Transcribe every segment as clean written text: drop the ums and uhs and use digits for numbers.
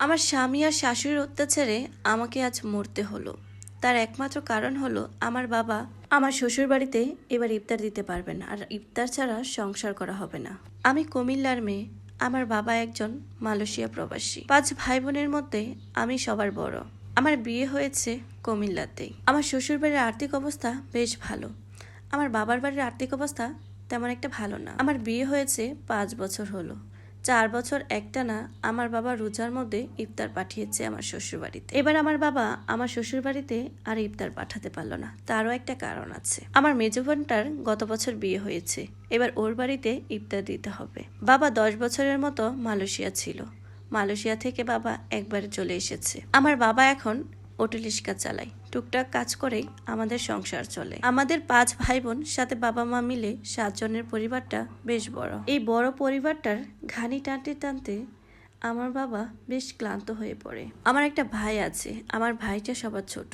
আমার স্বামী আর শাশুড়ির অত্যাচারে আমাকে আজ মরতে হলো। তার একমাত্র কারণ হলো আমার বাবা আমার শ্বশুর বাড়িতে এবার ইফতার দিতে পারবে না, আর ইফতার ছাড়া সংসার করা হবে না। আমি কুমিল্লার মেয়ে, আমার বাবা একজন মালয়েশিয়া প্রবাসী। 5 ভাই বোনের মধ্যে আমি সবার বড়। আমার বিয়ে হয়েছে কুমিল্লাতেই। আমার শ্বশুর বাড়ির আর্থিক অবস্থা বেশ ভালো, আমার বাবার বাড়ির আর্থিক অবস্থা তেমন একটা ভালো না। আমার বিয়ে হয়েছে 5 বছর হলো। 4 বছর একটানা আমার বাবা রোজার মধ্যে ইফতার পাঠিয়েছে আমার শ্বশুর বাড়িতে। এবার আমার বাবা আমার শ্বশুর বাড়িতে আর ইফতার পাঠাতে পারলো না, তারও একটা কারণ আছে। আমার মেজো বোনটার গত বছর বিয়ে হয়েছে, এবার ওর বাড়িতে ইফতার দিতে হবে। বাবা 10 বছরের মতো মালয়েশিয়া ছিল, মালয়েশিয়া থেকে বাবা একবারে চলে এসেছে। আমার বাবা এখন অটো রিক্সা চালায়, টুকটাক কাজ করেই আমাদের সংসার চলে। আমাদের 5 ভাই বোন সাথে বাবা মা মিলে 7 জনের পরিবারটা বেশ বড়। এই বড় পরিবারটার ঘানি টানতে টানতে আমার বাবা বেশ ক্লান্ত হয়ে পড়ে। আমার একটা ভাই আছে, আমার ভাইটা সবার ছোট।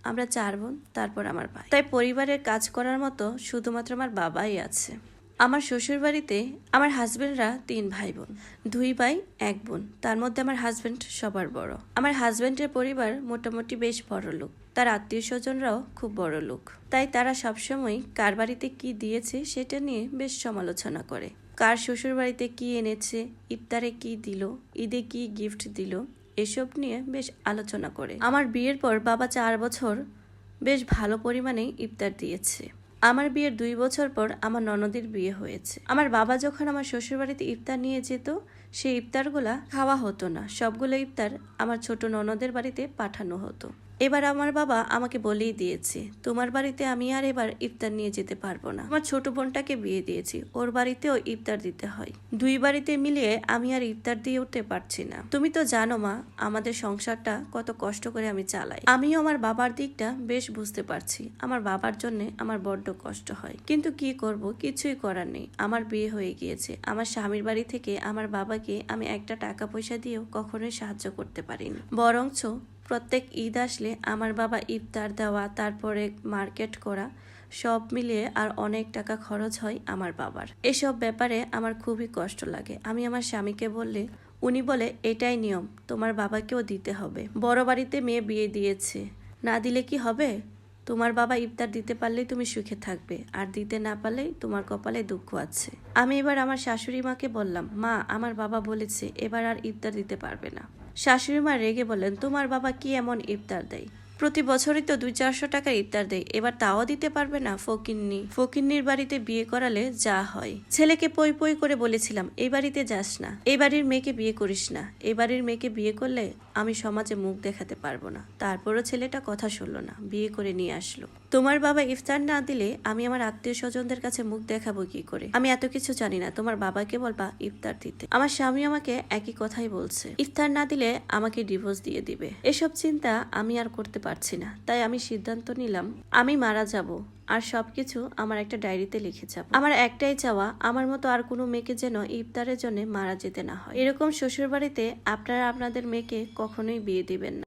আমরা 4 বোন, তারপর আমার ভাই। তাই পরিবারের কাজ করার মতো শুধুমাত্র আমার বাবাই আছে। আমার শ্বশুর বাড়িতে আমার হাজবেন্ডরা 3 ভাই বোন, 2 ভাই 1 বোন। তার মধ্যে আমার হাজবেন্ড সবার বড়। আমার হাজবেন্ডের পরিবার মোটামুটি বেশ বড় লোক, তার আত্মীয় স্বজনরাও খুব বড় লোক। তাই তারা সবসময় কার বাড়িতে কি দিয়েছে সেটা নিয়ে বেশ সমালোচনা করে। কার শ্বশুর বাড়িতে কি এনেছে, ইফতারে কি দিল, ঈদে কি গিফট দিল, এসব নিয়ে বেশ আলোচনা করে। আমার বিয়ের পর বাবা 4 বছর বেশ ভালো পরিমাণে ইফতার দিয়েছে। আমার বিয়ের 2 বছর পর আমার ননদের বিয়ে হয়েছে। আমার বাবা যখন আমার শ্বশুর বাড়িতে ইফতার নিয়ে যেত, সেই ইফতারগুলা খাওয়া হতো না, সবগুলো ইফতার আমার ছোট ননদের বাড়িতে পাঠানো হতো। এবার আমার বাবা আমাকে বলেই দিয়েছে, তোমার বাড়িতে আমি আর এবার ইফতার নিয়ে যেতে পারবো না। আমার ছোট বোনটাকে বিয়ে দিয়েছি, ওর বাড়িতেও ইফতার দিতে হয়। 2 বাড়িতে মিলিয়ে আমি আর ইফতার দিয়ে উঠতে পারছি না। তুমি তো জানো মা, আমাদের সংসারটা কত কষ্ট করে আমি চালাই। আমিও আমার বাবার দিকটা বেশ বুঝতে পারছি। আমার বাবার জন্য আমার বড্ড কষ্ট হয়, কিন্তু কি করব, কিছুই করার নেই। আমার বিয়ে হয়ে গিয়েছে। আমার স্বামীর বাড়ি থেকে আমার বাবাকে আমি একটা টাকা পয়সা দিয়েও কখনোই সাহায্য করতে পারিনি। বরঞ্চ প্রত্যেক ঈদ আসলে আমার বাবা ইফতার দেওয়া, তারপরে মার্কেট করা, সব মিলিয়ে আর অনেক টাকা খরচ হয় আমার বাবার। এসব ব্যাপারে আমার খুবই কষ্ট লাগে। আমি আমার স্বামীকে বললে উনি বলে, এটাই নিয়ম, তোমার বাবাকেও দিতে হবে। বড় বাড়িতে মেয়ে বিয়ে দিয়েছে, না দিলে কি হবে? তোমার বাবা ইফতার দিতে পারলেই তুমি সুখে থাকবে, আর দিতে না পারলেই তোমার কপালে দুঃখ আছে। আমি এবার আমার শাশুড়ি মাকে বললাম, মা, আমার বাবা বলেছে এবার আর ইফতার দিতে পারবে না। শাশুড়ি মা রেগে বলেন, তোমার বাবা কি এমন ইফতার দেয়? প্রতি বছরই তো 200-400 টাকা ইফতার দেয়, এবার তাও দিতে পারবে না? ফকিন্নির বাড়িতে বিয়ে করালে যা হয়। ছেলেকে পই পই করে বলেছিলাম, এই বাড়িতে যাস না, এই বাড়ির মেয়েকে বিয়ে করিস না, এই বাড়ির মেয়েকে বিয়ে করলে আমি সমাজে মুখ দেখাতে পারবো না। তারপরও ছেলেটা কথা শুনলো না, বিয়ে করে নিয়ে আসলো। তোমার বাবা ইফতার না দিলে আমি আমার আত্মীয় স্বজনদের কাছে মুখ দেখাবো কি করে? আমি এত কিছু জানি না, তোমার বাবাকে বলবা ইফতার দিতে। আমার স্বামী আমাকে একই কথাই বলছে, ইফতার না দিলে আমাকে ডিভোর্স দিয়ে দিবে। এসব চিন্তা আমি আর করতে পারছি না, তাই আমি সিদ্ধান্ত নিলাম আমি মারা যাব আর সবকিছু আমার একটা ডায়েরিতে লিখে যাব। আমার একটাই চাওয়া, আমার মতো আর কোনো মেয়েকে যেন ইফতারের জন্য মারা যেতে না হয়। এরকম শ্বশুর বাড়িতে আপনারা আপনাদের মেয়েকে কখনোই বিয়ে দিবেন না।